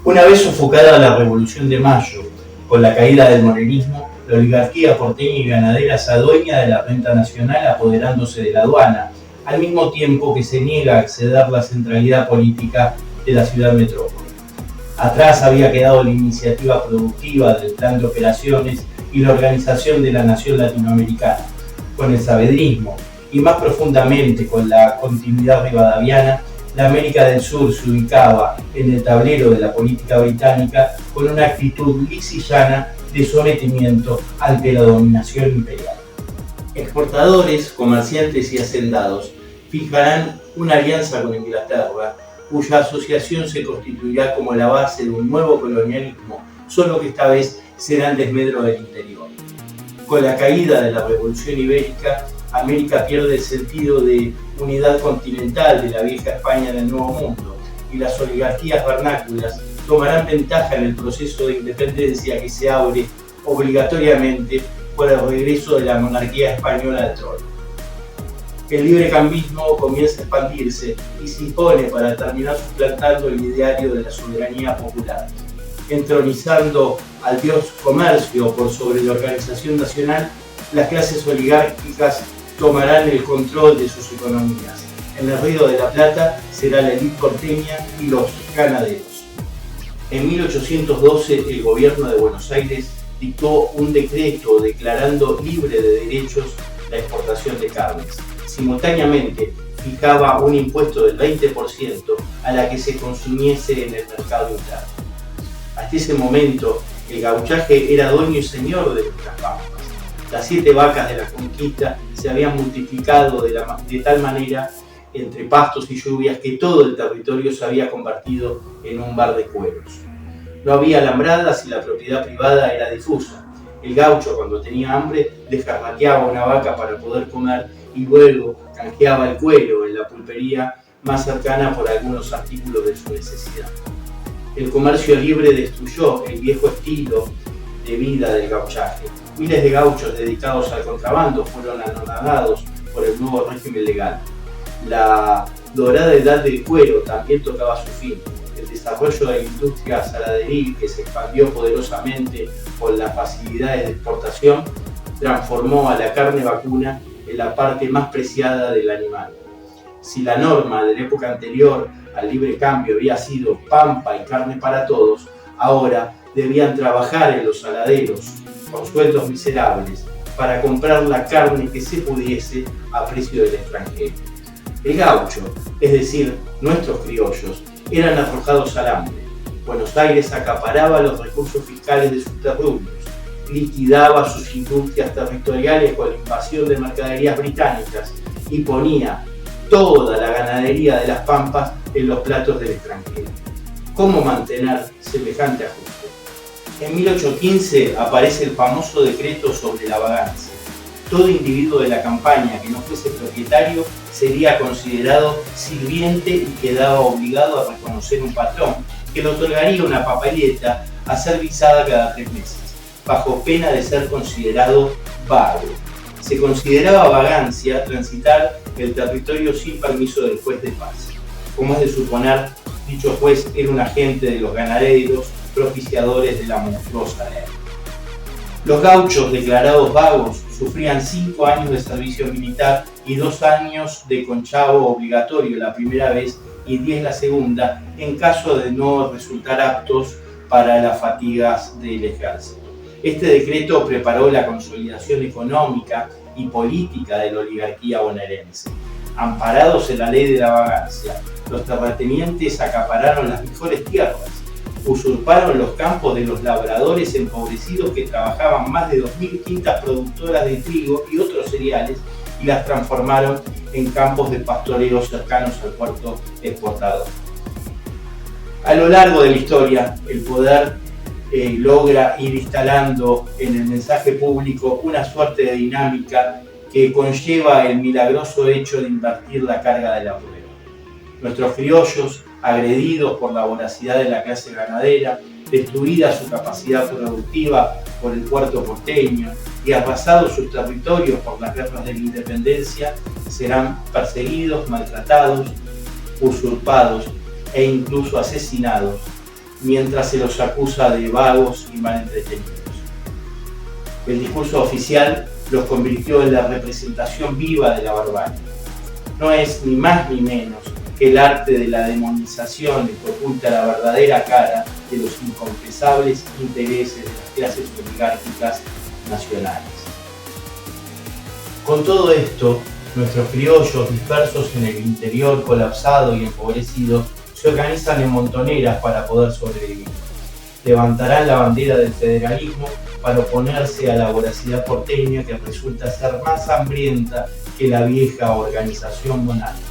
Una vez sofocada la Revolución de Mayo, con la caída del morenismo, la oligarquía porteña y ganadera se adueña de la renta nacional apoderándose de la aduana, al mismo tiempo que se niega a acceder la centralidad política de la ciudad metrópoli. Atrás había quedado la iniciativa productiva del plan de operaciones y la organización de la nación latinoamericana, con el saavedrismo y más profundamente con la continuidad rivadaviana. La América del Sur se ubicaba en el tablero de la política británica con una actitud lisa y llana de sometimiento ante la dominación imperial. Exportadores, comerciantes y hacendados fijarán una alianza con Inglaterra, cuya asociación se constituirá como la base de un nuevo colonialismo, solo que esta vez será en desmedro del interior. Con la caída de la Revolución Ibérica, América pierde el sentido de unidad continental de la vieja España del Nuevo Mundo, y las oligarquías vernáculas tomarán ventaja en el proceso de independencia que se abre obligatoriamente por el regreso de la monarquía española al trono. El librecambismo comienza a expandirse y se impone para terminar suplantando el ideario de la soberanía popular, entronizando al dios comercio por sobre la organización nacional. Las clases oligárquicas tomarán el control de sus economías. En el Río de la Plata será la élite porteña y los ganaderos. En 1812 el gobierno de Buenos Aires dictó un decreto declarando libre de derechos la exportación de carnes. Simultáneamente fijaba un impuesto del 20% a la que se consumiese en el mercado interno. Hasta ese momento el gauchaje era dueño y señor de nuestras pampas. Las 7 vacas de la conquista se habían multiplicado de tal manera entre pastos y lluvias que todo el territorio se había convertido en un bar de cueros. No había alambradas y la propiedad privada era difusa. El gaucho, cuando tenía hambre, descarraqueaba una vaca para poder comer y luego canjeaba el cuero en la pulpería más cercana por algunos artículos de su necesidad. El comercio libre destruyó el viejo estilo de vida del gauchaje. Miles de gauchos dedicados al contrabando fueron anonadados por el nuevo régimen legal. La dorada edad del cuero también tocaba su fin. El desarrollo de la industria saladeril, que se expandió poderosamente con las facilidades de exportación, transformó a la carne vacuna en la parte más preciada del animal. Si la norma de la época anterior al libre cambio había sido pampa y carne para todos, ahora debían trabajar en los saladeros con sueldos miserables para comprar la carne que se pudiese a precio del extranjero. El gaucho, es decir, nuestros criollos, eran arrojados al hambre. Buenos Aires acaparaba los recursos fiscales de sus terruños, liquidaba sus industrias territoriales con la invasión de mercaderías británicas y ponía toda la ganadería de las pampas en los platos del extranjero. ¿Cómo mantener semejante ajuste? En 1815 aparece el famoso decreto sobre la vagancia. Todo individuo de la campaña que no fuese propietario sería considerado sirviente y quedaba obligado a reconocer un patrón que le otorgaría una papeleta a ser visada cada 3 meses, bajo pena de ser considerado vago. Se consideraba vagancia transitar el territorio sin permiso del juez de paz. Como es de suponer, dicho juez era un agente de los ganaderos propiciadores de la monstruosa ley. Los gauchos declarados vagos sufrían 5 años de servicio militar y 2 años de conchavo obligatorio la primera vez y 10 la segunda, en caso de no resultar aptos para las fatigas del ejército. Este decreto preparó la consolidación económica y política de la oligarquía bonaerense. Amparados en la ley de la vagancia, los terratenientes acapararon las mejores tierras, usurparon los campos de los labradores empobrecidos que trabajaban más de 2.000 quintas productoras de trigo y otros cereales y las transformaron en campos de pastoreo cercanos al puerto exportador. A lo largo de la historia, el poder logra ir instalando en el mensaje público una suerte de dinámica que conlleva el milagroso hecho de invertir la carga de la prueba. Nuestros criollos, agredidos por la voracidad de la clase ganadera, destruida su capacidad productiva por el puerto porteño y arrasados sus territorios por las guerras de la independencia, serán perseguidos, maltratados, usurpados e incluso asesinados mientras se los acusa de vagos y mal entretenidos. El discurso oficial los convirtió en la representación viva de la barbarie. No es ni más ni menos que el arte de la demonización que oculta la verdadera cara de los inconfesables intereses de las clases oligárquicas nacionales. Con todo esto, nuestros criollos dispersos en el interior colapsado y empobrecido se organizan en montoneras para poder sobrevivir. Levantarán la bandera del federalismo para oponerse a la voracidad porteña que resulta ser más hambrienta que la vieja organización monárquica.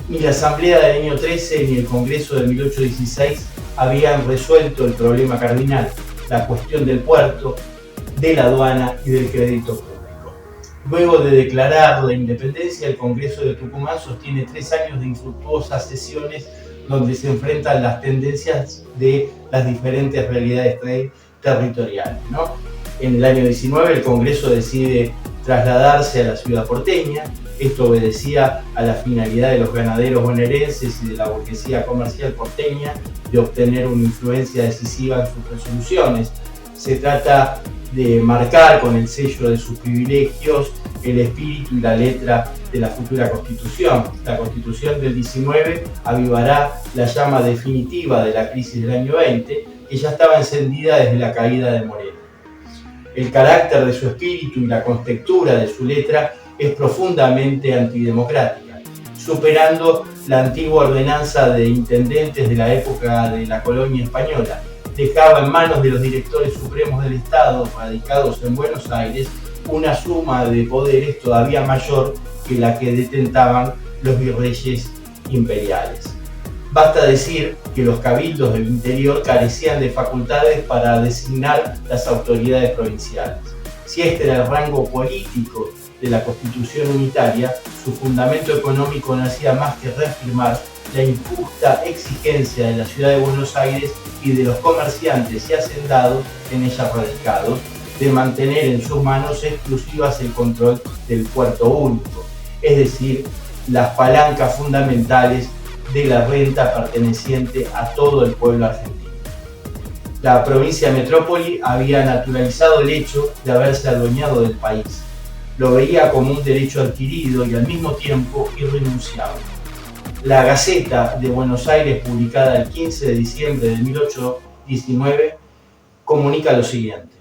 Ni la Asamblea del año 13 ni el Congreso de 1816 habían resuelto el problema cardinal, la cuestión del puerto, de la aduana y del crédito público. Luego de declarar la independencia, el Congreso de Tucumán sostiene 3 años de infructuosas sesiones donde se enfrentan las tendencias de las diferentes realidades territoriales, ¿no? En el año 19 el Congreso decide trasladarse a la ciudad porteña. Esto obedecía a la finalidad de los ganaderos bonaerenses y de la burguesía comercial porteña de obtener una influencia decisiva en sus resoluciones. Se trata de marcar con el sello de sus privilegios el espíritu y la letra de la futura Constitución. La Constitución del 19 avivará la llama definitiva de la crisis del año 20, que ya estaba encendida desde la caída de Moreno. El carácter de su espíritu y la contextura de su letra es profundamente antidemocrática, superando la antigua ordenanza de intendentes de la época de la colonia española. Dejaba en manos de los directores supremos del Estado, radicados en Buenos Aires, una suma de poderes todavía mayor que la que detentaban los virreyes imperiales. Basta decir que los cabildos del interior carecían de facultades para designar las autoridades provinciales. Si este era el rango político de la Constitución unitaria, su fundamento económico no hacía más que reafirmar la injusta exigencia de la ciudad de Buenos Aires y de los comerciantes y hacendados en ella radicados de mantener en sus manos exclusivas el control del puerto único, es decir, las palancas fundamentales de la renta perteneciente a todo el pueblo argentino. La provincia metrópoli había naturalizado el hecho de haberse adueñado del país. Lo veía como un derecho adquirido y al mismo tiempo irrenunciable. La Gaceta de Buenos Aires, publicada el 15 de diciembre de 1819, comunica lo siguiente: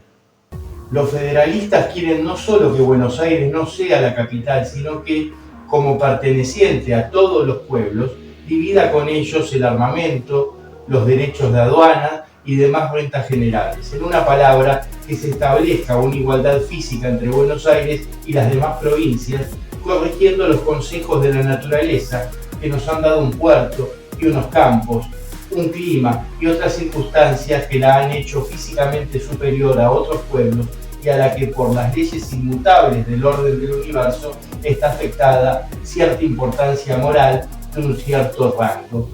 los federalistas quieren no solo que Buenos Aires no sea la capital, sino que, como perteneciente a todos los pueblos, divida con ellos el armamento, los derechos de aduana y demás rentas generales. En una palabra, que se establezca una igualdad física entre Buenos Aires y las demás provincias, corrigiendo los consejos de la naturaleza que nos han dado un puerto y unos campos, un clima y otras circunstancias que la han hecho físicamente superior a otros pueblos y a la que por las leyes inmutables del orden del universo está afectada cierta importancia moral de un cierto rango.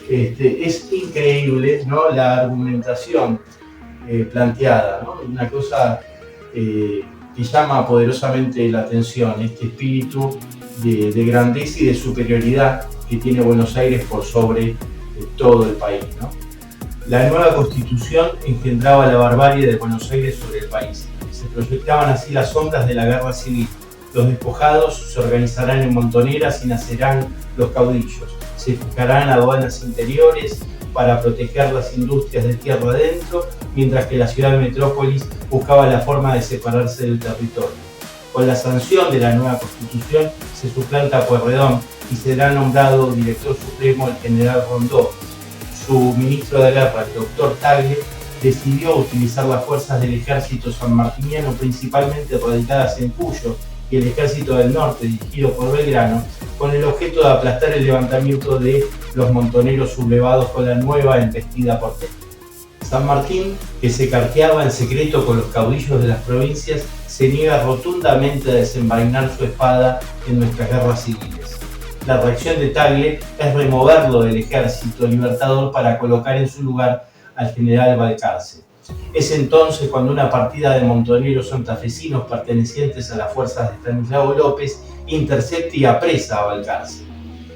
Es increíble, ¿no?, la argumentación planteada, ¿no? Una cosa que llama poderosamente la atención, este espíritu de grandeza y de superioridad que tiene Buenos Aires por sobre todo el país, ¿no? La nueva Constitución engendraba la barbarie de Buenos Aires sobre el país. Se proyectaban así las sombras de la guerra civil. Los despojados se organizarán en montoneras y nacerán los caudillos. Se fijarán aduanas interiores para proteger las industrias de tierra adentro, mientras que la ciudad de Metrópolis buscaba la forma de separarse del territorio. Con la sanción de la nueva Constitución se suplanta a Pueyrredón y será nombrado director supremo el general Rondó. Su ministro de guerra, el doctor Tagle, decidió utilizar las fuerzas del ejército sanmartiniano, principalmente radicadas en Cuyo, y el ejército del norte, dirigido por Belgrano, con el objeto de aplastar el levantamiento de los montoneros sublevados con la nueva embestida porteña. San Martín, que se carteaba en secreto con los caudillos de las provincias, se niega rotundamente a desenvainar su espada en nuestras guerras civiles. La reacción de Tagle es removerlo del ejército libertador para colocar en su lugar al general Balcarce. Es entonces cuando una partida de montoneros santafesinos pertenecientes a las fuerzas de Estanislao López intercepta y apresa a Balcarce.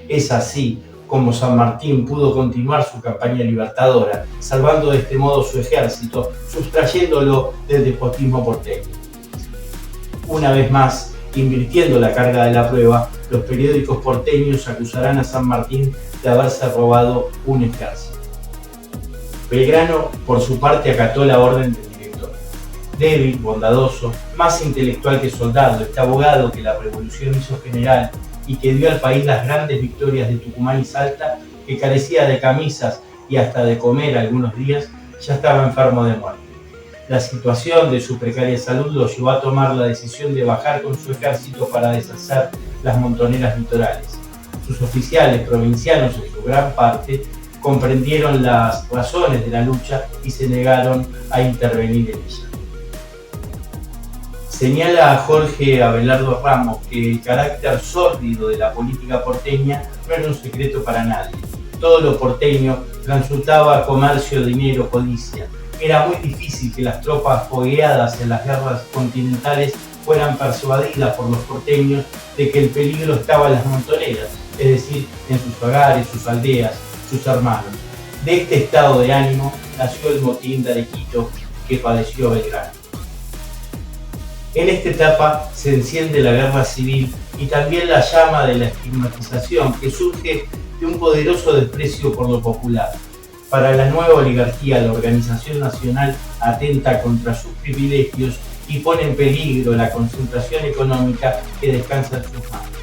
Es así como San Martín pudo continuar su campaña libertadora, salvando de este modo su ejército, sustrayéndolo del despotismo porteño. Una vez más, invirtiendo la carga de la prueba, los periódicos porteños acusarán a San Martín de haberse robado un ejército. Belgrano, por su parte, acató la orden del director. Débil, bondadoso, más intelectual que soldado, este abogado que la revolución hizo general y que dio al país las grandes victorias de Tucumán y Salta, que carecía de camisas y hasta de comer algunos días, ya estaba enfermo de muerte. La situación de su precaria salud lo llevó a tomar la decisión de bajar con su ejército para deshacer las montoneras litorales. Sus oficiales provincianos, en su gran parte, comprendieron las razones de la lucha y se negaron a intervenir en ella. Señala a Jorge Abelardo Ramos que el carácter sórdido de la política porteña no era un secreto para nadie. Todo lo porteño transmutaba comercio, dinero, codicia. Era muy difícil que las tropas fogueadas en las guerras continentales fueran persuadidas por los porteños de que el peligro estaba en las montoneras, es decir, en sus hogares, sus aldeas, sus hermanos. De este estado de ánimo nació el motín de Arequito que padeció Belgrano. En esta etapa se enciende la guerra civil y también la llama de la estigmatización que surge de un poderoso desprecio por lo popular. Para la nueva oligarquía, la organización nacional atenta contra sus privilegios y pone en peligro la concentración económica que descansa en sus manos.